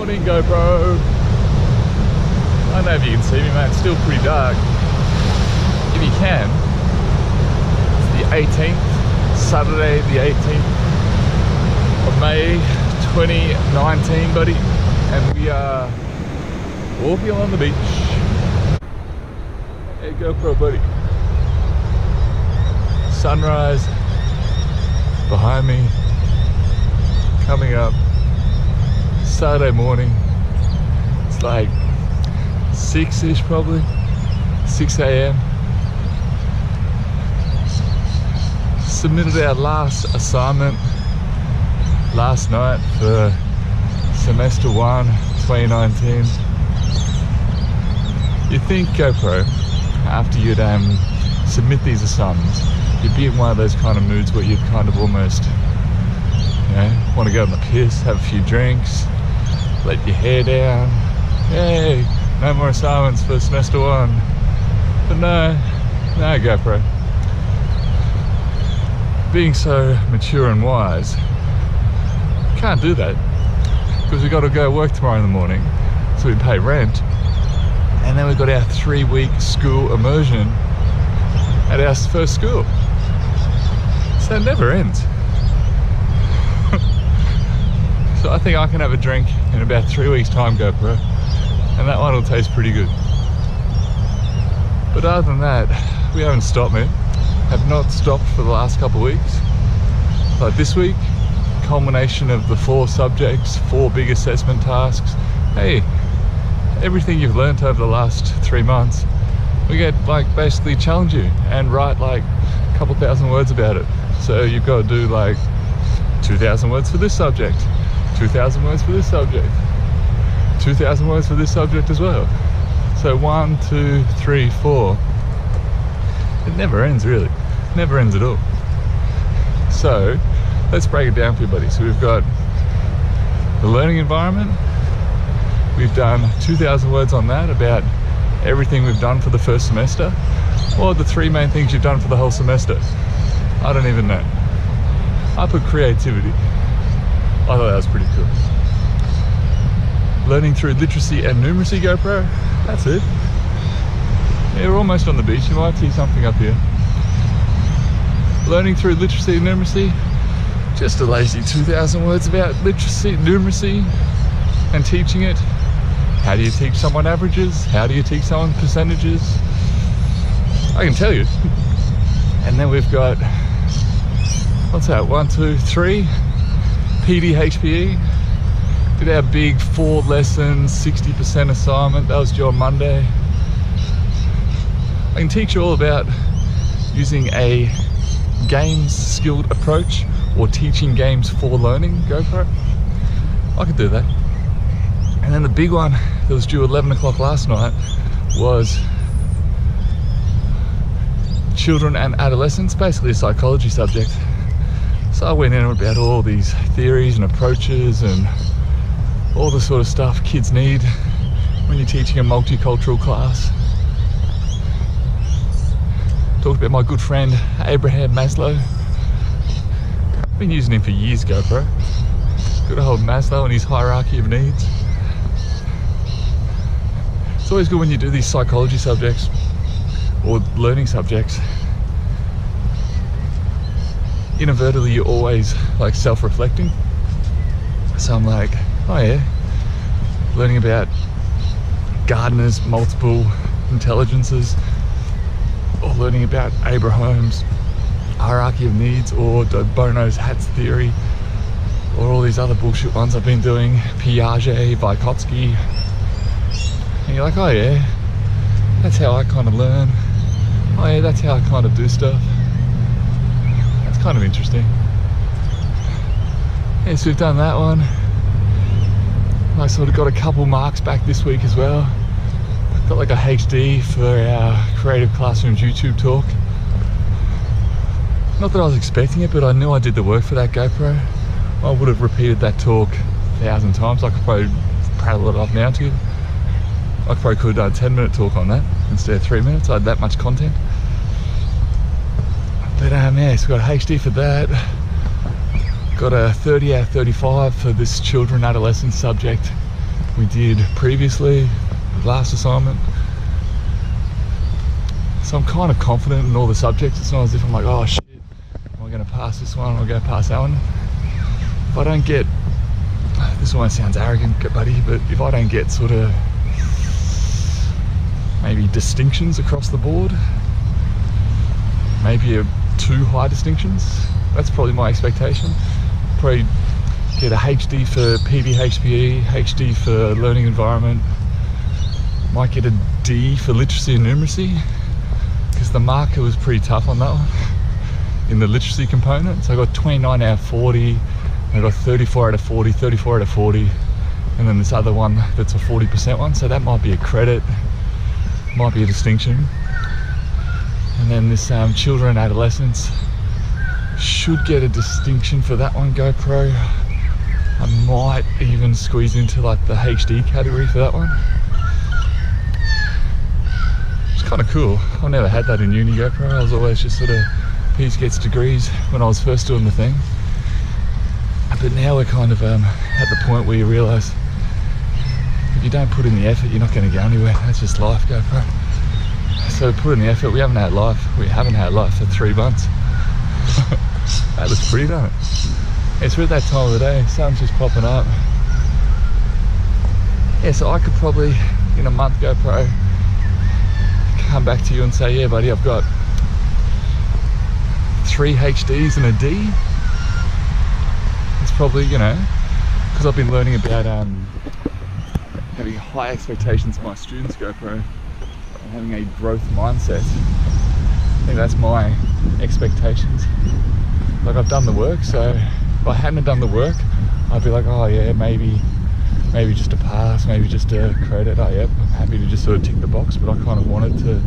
Morning, GoPro. I don't know if you can see me, mate. It's still pretty dark. If you can, it's the 18th, Saturday the 18th of May 2019, buddy. And we are walking along the beach. Hey, GoPro, buddy. Sunrise behind me, coming up. Saturday morning. It's like 6-ish probably, 6 a.m. Submitted our last assignment last night for semester 1, 2019. You'd think GoPro, after you'd submit these assignments, you'd be in one of those kind of moods where you'd kind of almost, you know, want to go on the piss, have a few drinks, let your hair down. Hey, no more assignments for semester 1. But no GoPro. Being so mature and wise, can't do that because we've got to go work tomorrow in the morning, so we pay rent, and then we've got our 3-week school immersion at our first school. So it never ends. So I think I can have a drink in about 3 weeks' time, GoPro, and that one will taste pretty good. But other than that, we haven't stopped, man. Have not stopped for the last couple of weeks. Like this week, culmination of the 4 subjects, 4 big assessment tasks. Hey, everything you've learned over the last 3 months, we get like basically challenge you and write like a couple thousand words about it. So you've got to do like 2,000 words for this subject, 2,000 words for this subject, 2,000 words for this subject as well. So 1, 2, 3, 4. It never ends, really. Never ends at all. So let's break it down for you, buddy. So we've got the learning environment. We've done 2,000 words on that about everything we've done for the first semester, or the 3 main things you've done for the whole semester. I don't even know. I put creativity. I thought that was pretty cool. Learning through literacy and numeracy, GoPro. That's it. Yeah, we're almost on the beach. You might see something up here. Learning through literacy and numeracy. Just a lazy 2,000 words about literacy, numeracy, and teaching it. How do you teach someone averages? How do you teach someone percentages? I can tell you. And then we've got, what's that? 1, 2, 3. PDHPE. Did our big 4 lessons, 60% assignment. That was due on Monday. I can teach you all about using a games skilled approach or teaching games for learning, GoPro. I could do that. And then the big one that was due 11 o'clock last night was children and adolescents, basically a psychology subject. So I went in about all these theories and approaches and all the sort of stuff kids need when you're teaching a multicultural class. Talked about my good friend Abraham Maslow. I've been using him for years, GoPro. Good old Maslow and his hierarchy of needs. It's always good when you do these psychology subjects or learning subjects. Inadvertently, you're always like self-reflecting. So I'm like, oh yeah, learning about Gardner's multiple intelligences, or learning about Abraham's hierarchy of needs, or de Bono's hats theory, or all these other bullshit ones I've been doing, Piaget, Vygotsky. And you're like, oh yeah, that's how I kind of learn. Oh yeah, that's how I kind of do stuff. That's kind of interesting. Yeah, so we've done that one. I sort of got a couple marks back this week as well. Got like a HD for our Creative Classrooms YouTube talk. Not that I was expecting it, but I knew I did the work for that GoPro. I would have repeated that talk 1,000 times. I could probably prattle it off now to you. I probably could have done a 10-minute talk on that instead of 3 minutes. I had that much content. But yeah, so got a HD for that. Got a 30 out of 35 for this children adolescent subject. we did previously, the last assignment. So I'm kind of confident in all the subjects. It's not as if I'm like, oh shit, am I going to pass this one or go pass that one? If I don't get, this one sounds arrogant, buddy, but if I don't get sort of maybe distinctions across the board, maybe two high distinctions, that's probably my expectation. Probably get a HD for PBHPE, HD for learning environment, might get a D for literacy and numeracy, because the marker was pretty tough on that one in the literacy component. So I got 29 out of 40, I got 34 out of 40, 34 out of 40, and then this other one that's a 40% one, so that might be a credit, might be a distinction. And then this children and adolescents, should get a distinction for that one, GoPro. I might even squeeze into like the HD category for that one. It's kind of cool. I've never had that in uni, GoPro. I was always just sort of, piece gets degrees when I was first doing the thing. But now we're kind of at the point where you realise if you don't put in the effort, you're not going to go anywhere. That's just life, GoPro. So put in the effort. We haven't had life for 3 months. That looks pretty, doesn't it? It's at that time of the day, sun's just popping up. Yeah, so I could probably, in a month, GoPro, come back to you and say, yeah, buddy, I've got 3 HDs and a D. It's probably, you know, because I've been learning about having high expectations for my students, GoPro, and having a growth mindset. I think that's my expectations. Like, I've done the work, so if I hadn't done the work, I'd be like, oh yeah, maybe just a pass, maybe just a credit. Oh yep, I'm happy to just sort of tick the box, but I kind of wanted to,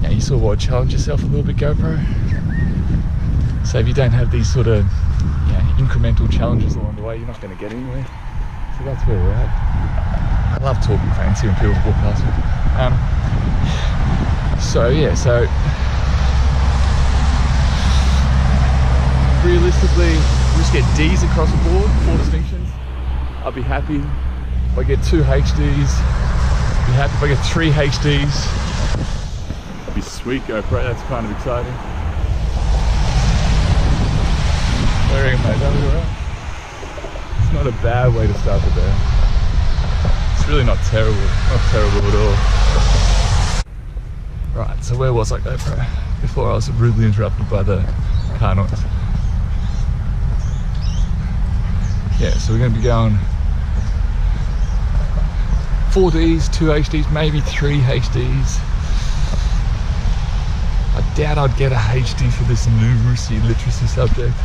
yeah, you sort of want to challenge yourself a little bit, GoPro. So if you don't have these sort of, you know, incremental challenges along the way, you're not going to get anywhere. So that's where we're at. I love talking fancy when people walk past me. So yeah, so realistically, we just get D's across the board, 4 distinctions. I'll be happy if I get 2 HDs. I'll be happy if I get 3 HDs. It'd be sweet, GoPro, that's kind of exciting. What do you reckon, mate? That was alright? It's not a bad way to start the day. It's really not terrible at all. Right, so where was I, GoPro? Before I was rudely interrupted by the car noise. Yeah, so we're going to be going 4 Ds, 2 HDs, maybe 3 HDs. I doubt I'd get a HD for this numeracy literacy subject.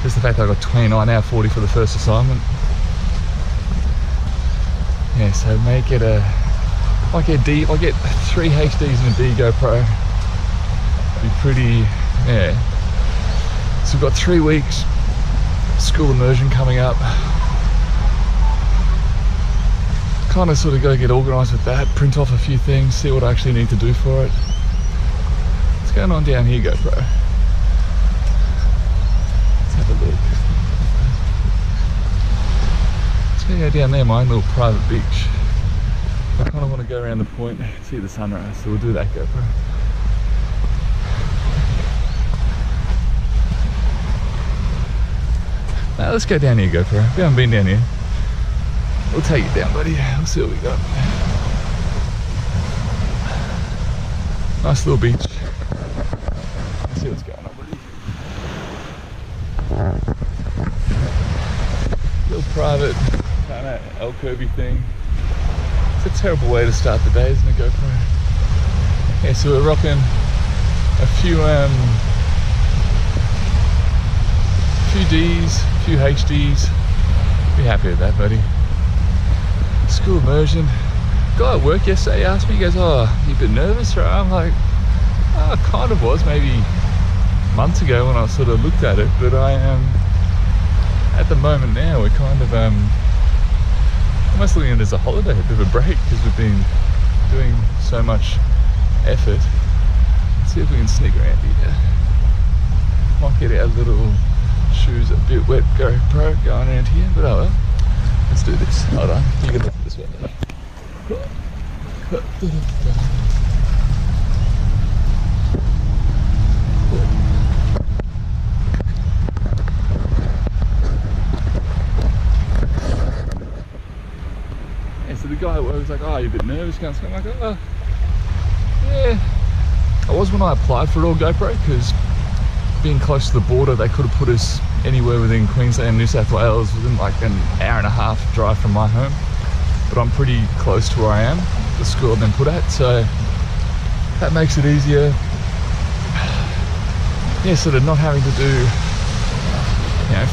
Just the fact that I got 29 out of 40 for the first assignment. Yeah, so might get a D. If I get 3 HDs and a D GoPro, it'd be pretty, yeah. So we've got 3 weeks. School immersion coming up. Kind of sort of got to get organised with that, print off a few things, see what I actually need to do for it. What's going on down here, GoPro? Let's have a look. Let's go down there, my own little private beach. I kind of want to go around the point, see the sunrise, so we'll do that, GoPro. Now let's go down here, GoPro. We haven't been down here. We'll take you down, buddy. We'll see what we got. Nice little beach. Let's see what's going on, buddy. Little private kind of alcove-y thing. It's a terrible way to start the day, isn't it, GoPro? Yeah, so we're rocking a few Ds, a few HDs. Be happy with that, buddy. School immersion. Guy at work yesterday asked me, he goes, oh, you a bit nervous, right? I'm like, oh, I kind of was maybe months ago when I sort of looked at it, but I am, at the moment now, we're kind of almost looking at it as a holiday, a bit of a break, because we've been doing so much effort. Let's see if we can sneak around here. Might get our little shoes a bit wet, GoPro going around here, but oh well. Let's do this. Hold on. You can look this way. And so the guy at work was like, "Oh, you're a bit nervous, can't see." I'm like, "Oh, yeah." I was when I applied for it all, GoPro, because being close to the border, they could have put us anywhere within Queensland and New South Wales within like an hour and a half drive from my home. But I'm pretty close to where I am, the school I've been put at, so that makes it easier. Yeah, sort of not having to do,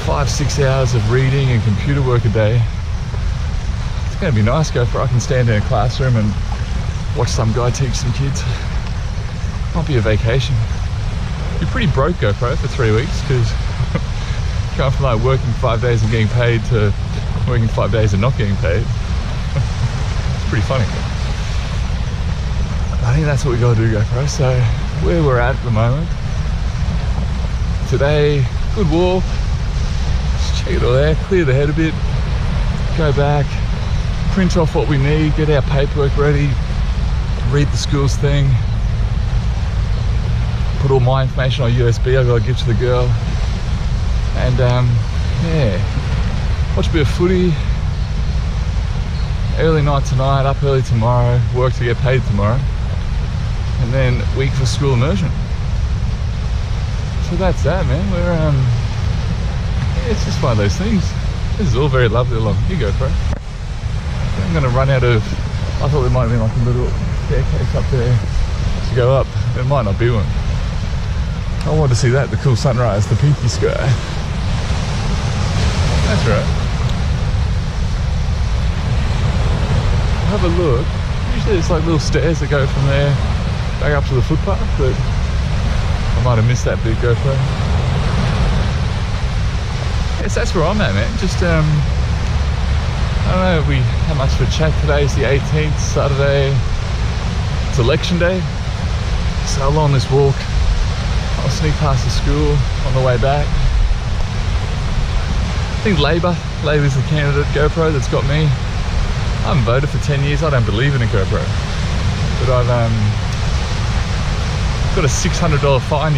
5-6 hours of reading and computer work a day. It's going to be nice, GoPro. I can stand in a classroom and watch some guy teach some kids. Might be a vacation. You're pretty broke, GoPro, for 3 weeks, because going from like working 5 days and getting paid to working 5 days and not getting paid. It's pretty funny. I think that's what we got to do, GoPro. So where we're at the moment, today, good walk, just check it all out, clear the head a bit, go back, print off what we need, get our paperwork ready, read the school's thing, put all my information on USB I've got to give to the girl, and yeah, watch a bit of footy, early night tonight, up early tomorrow, work to get paid tomorrow, and then week for school immersion. So that's that, man. We're yeah, it's just one of those things. This is all very lovely along. You go, bro. I'm gonna run out of, I thought there might have been like a little staircase up there to go up. There might not be one. I wanted to see that, the cool sunrise, the pinky sky. That's right. Have a look. Usually there's like little stairs that go from there back up to the footpath, but I might have missed that big GoPro. Yes, that's where I'm at, man. Just, I don't know, we had much of a chat today. It's the 18th, Saturday. It's election day. So along this walk, I'll sneak past the school on the way back. I think Labor's the candidate GoPro that's got me. I haven't voted for 10 years. I don't believe in a GoPro. But I've got a $600 fine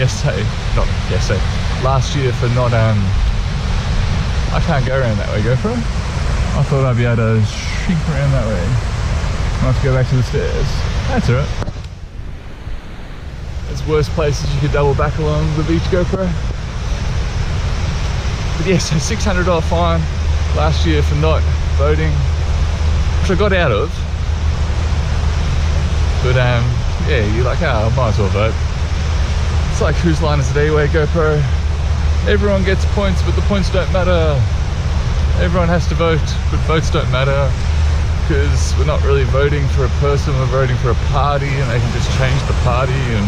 last year for not, I can't go around that way, GoPro. I thought I'd be able to shrink around that way. I have to go back to the stairs. That's all right. There's worse places you could double back along the beach, GoPro. But yes, a $600 fine last year for not voting, which I got out of. But yeah, you're like, oh, I might as well vote. It's like whose line is it anyway, GoPro? Everyone gets points, but the points don't matter. Everyone has to vote, but votes don't matter, because we're not really voting for a person, we're voting for a party, and they can just change the party and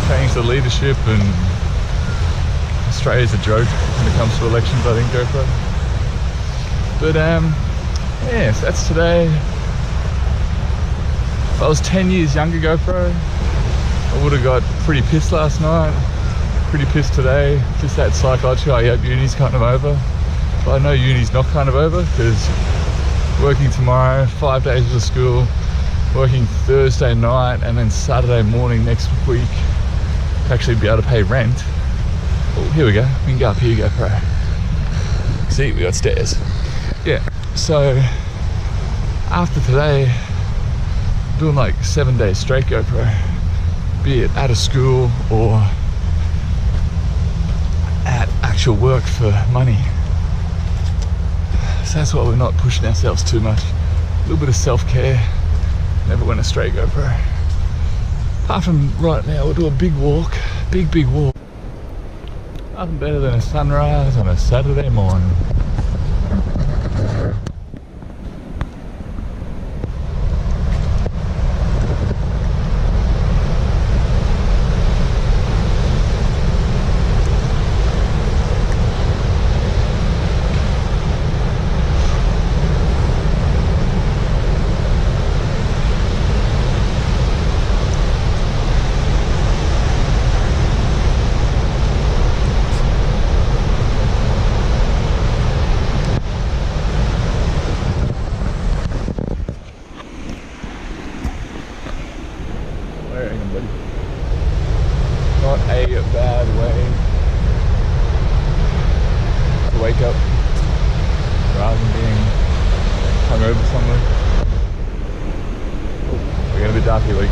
change the leadership, and Australia's a joke when it comes to elections, I think, GoPro. But yes, that's today. If I was 10 years younger, GoPro, I would have got pretty pissed last night, pretty pissed today. Just that psychological, I hope uni's kind of over. But I know uni's not kind of over, because working tomorrow, 5 days of school, working Thursday night, and then Saturday morning next week to actually be able to pay rent. Oh, here we go. We can go up here, GoPro. See, we got stairs. Yeah, so after today, doing like 7 days straight, GoPro, be it out of school or at actual work for money. So that's why we're not pushing ourselves too much. A little bit of self-care. Never went astray, GoPro. Apart from right now, we'll do a big walk. Big walk. Nothing better than a sunrise on a Saturday morning. I reckon, buddy. Not a bad way to wake up rather than being hungover somewhere. We're getting a bit dark here, buddy.